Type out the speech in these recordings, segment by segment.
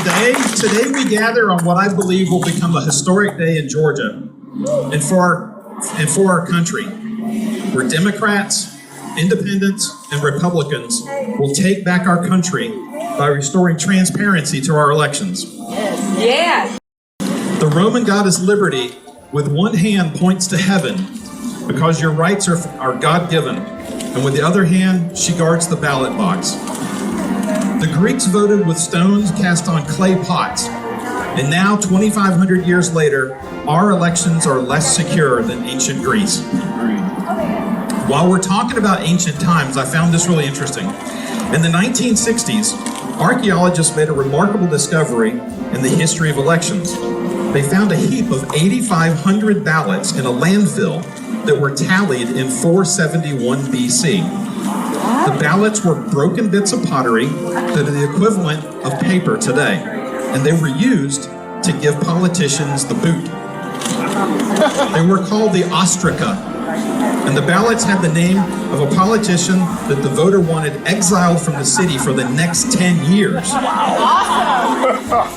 Today we gather on what I believe will become a historic day in Georgia and for our country, where Democrats, Independents, and Republicans will take back our country by restoring transparency to our elections. Yes. The Roman goddess Liberty, with one hand, points to heaven because your rights are God-given, and with the other hand, she guards the ballot box. The Greeks voted with stones cast on clay pots, and now, 2,500 years later, our elections are less secure than ancient Greece. While we're talking about ancient times, I found this really interesting. In the 1960s, archaeologists made a remarkable discovery in the history of elections. They found a heap of 8,500 ballots in a landfill that were tallied in 471 BC. The ballots were broken bits of pottery that are the equivalent of paper today, and they were used to give politicians the boot. They were called the ostraca, and the ballots had the name of a politician that the voter wanted exiled from the city for the next 10 years.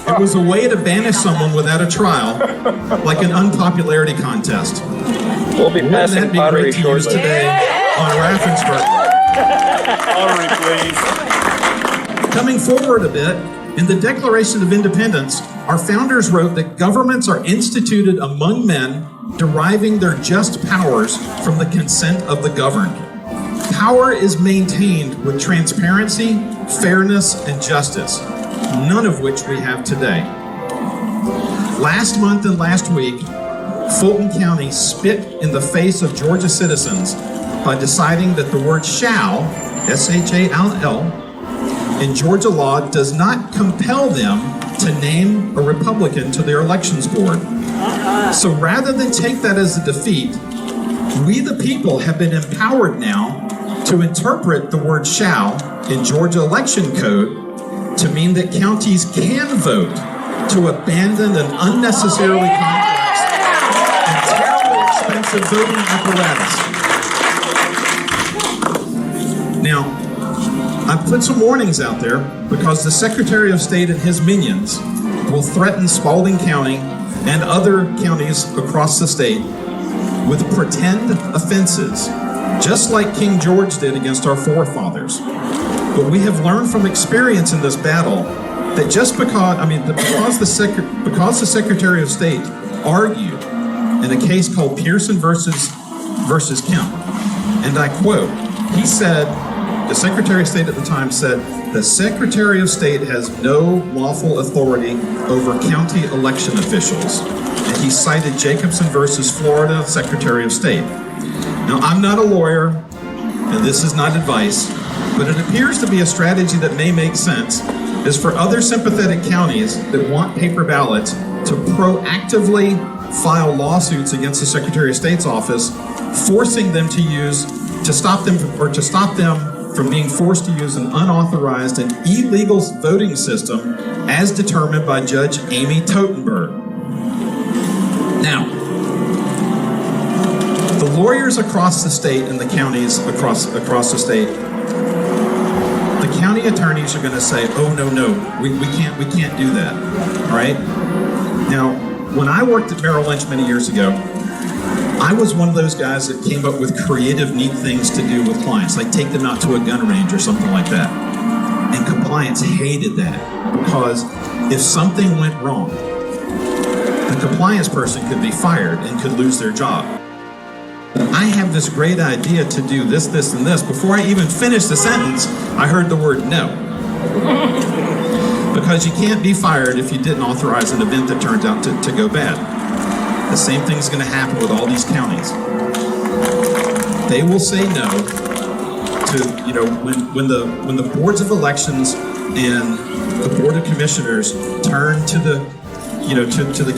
It was a way to banish someone without a trial, like an unpopularity contest. We'll be passing pottery shortly. Today on Raffensperger. Pottery, please. Coming forward a bit, in the Declaration of Independence, our founders wrote that governments are instituted among men, deriving their just powers from the consent of the governed. Power is maintained with transparency, fairness, and justice, none of which we have today. Last month and last week, Fulton County spit in the face of Georgia citizens by deciding that the word shall, S-H-A-L-L, in Georgia law does not compel them to name a Republican to their elections board. So rather than take that as a defeat, we the people have been empowered now to interpret the word shall in Georgia election code to mean that counties can vote to abandon an unnecessarily complex and terribly expensive voting apparatus. Now, I've put some warnings out there because the Secretary of State and his minions will threaten Spalding County and other counties across the state with pretend offenses, just like King George did against our forefathers. But we have learned from experience in this battle that just because the Secretary of State argued in a case called Pearson versus Kemp, and I quote, he said, the Secretary of State at the time said, the Secretary of State has no lawful authority over county election officials. And he cited Jacobson versus Florida Secretary of State. Now, I'm not a lawyer, and this is not advice, but it appears to be a strategy that may make sense, is for other sympathetic counties that want paper ballots to proactively file lawsuits against the Secretary of State's office, forcing them to stop them from being forced to use an unauthorized and illegal voting system as determined by Judge Amy Totenberg. Now, the lawyers across the state and the counties across the state, the county attorneys are going to say, oh, no, we can't do that, all right? Now, when I worked at Merrill Lynch many years ago, I was one of those guys that came up with creative, neat things to do with clients, like take them out to a gun range or something like that. And compliance hated that because if something went wrong, the compliance person could be fired and could lose their job. I have this great idea to do this, and this. Before I even finished the sentence, I heard the word no. Because you can't be fired if you didn't authorize an event that turns out to go bad. The same thing's going to happen with all these counties. They will say no to, when the boards of elections and the board of commissioners turn to the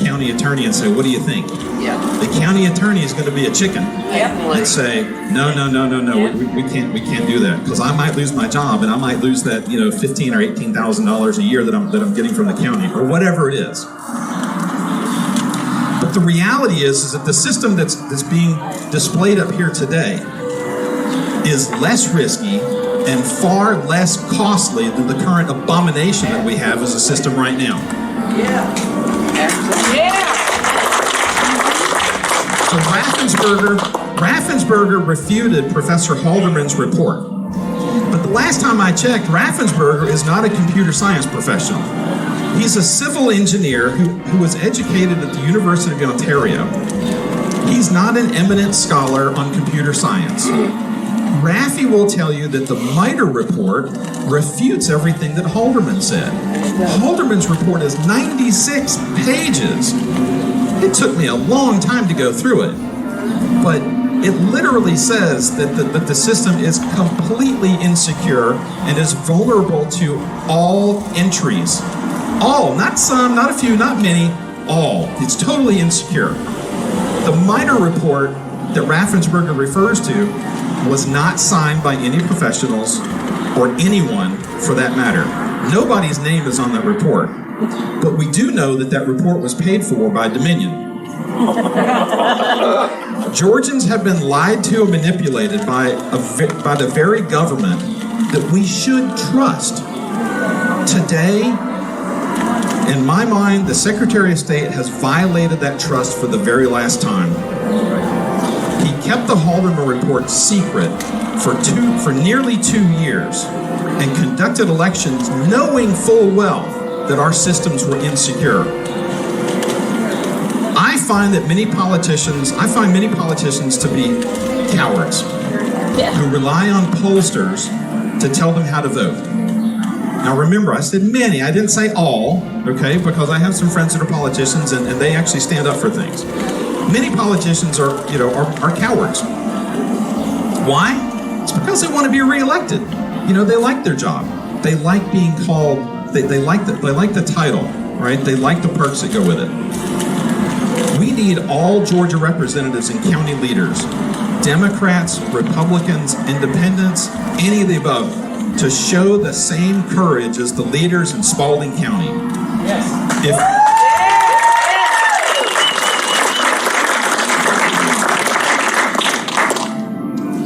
county attorney and say, what do you think? Yeah. The county attorney is going to be a chicken and say, no, Yeah. we can't do that because I might lose my job and I might lose that $15,000 or $18,000 a year that I'm getting from the county or whatever it is. But the reality is that the system that's being displayed up here today is less risky and far less costly than the current abomination that we have as a system right now. Yeah. So Raffensperger refuted Professor Haldeman's report. But the last time I checked, Raffensperger is not a computer science professional. He's a civil engineer who was educated at the University of Ontario. He's not an eminent scholar on computer science. Raffi will tell you that the MITRE report refutes everything that Haldeman said. Haldeman's report is 96 pages. It took me a long time to go through it, but it literally says that the system is completely insecure and is vulnerable to all entries. All, not some, not a few, not many, all. It's totally insecure. The MITRE report that Raffensperger refers to was not signed by any professionals or anyone for that matter. Nobody's name is on that report, but we do know that that report was paid for by Dominion. Georgians have been lied to and manipulated by the very government that we should trust. Today, in my mind, the Secretary of State has violated that trust for the very last time. He kept the Haldeman report secret for nearly 2 years and conducted elections knowing full well that our systems were insecure. I find many politicians to be cowards who rely on pollsters to tell them how to vote. Now remember, I said many, I didn't say all, okay, because I have some friends that are politicians and they actually stand up for things. Many politicians are cowards. Why? It's because they want to be reelected. They like their job. They like being called, they like the title, right? They like the perks that go with it. We need all Georgia representatives and county leaders, Democrats, Republicans, Independents, any of the above, to show the same courage as the leaders in Spalding County. Yes.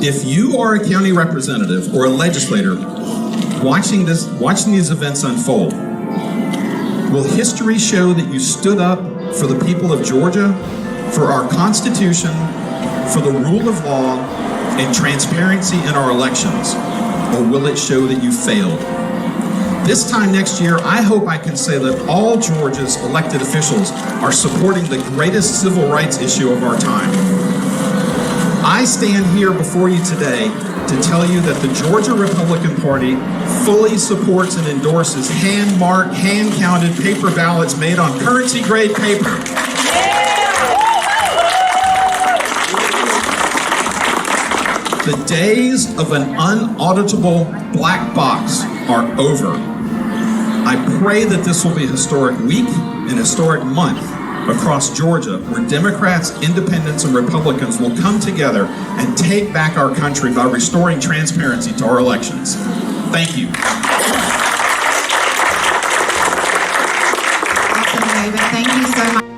If you are a county representative or a legislator watching these events unfold, will history show that you stood up for the people of Georgia, for our Constitution, for the rule of law, and transparency in our elections? Or will it show that you failed? This time next year, I hope I can say that all Georgia's elected officials are supporting the greatest civil rights issue of our time. I stand here before you today to tell you that the Georgia Republican Party fully supports and endorses hand-marked, hand-counted paper ballots made on currency-grade paper. The days of an unauditable black box are over. I pray that this will be a historic week and historic month across Georgia, where Democrats, Independents, and Republicans will come together and take back our country by restoring transparency to our elections. Thank you. Awesome, David. Thank you so much.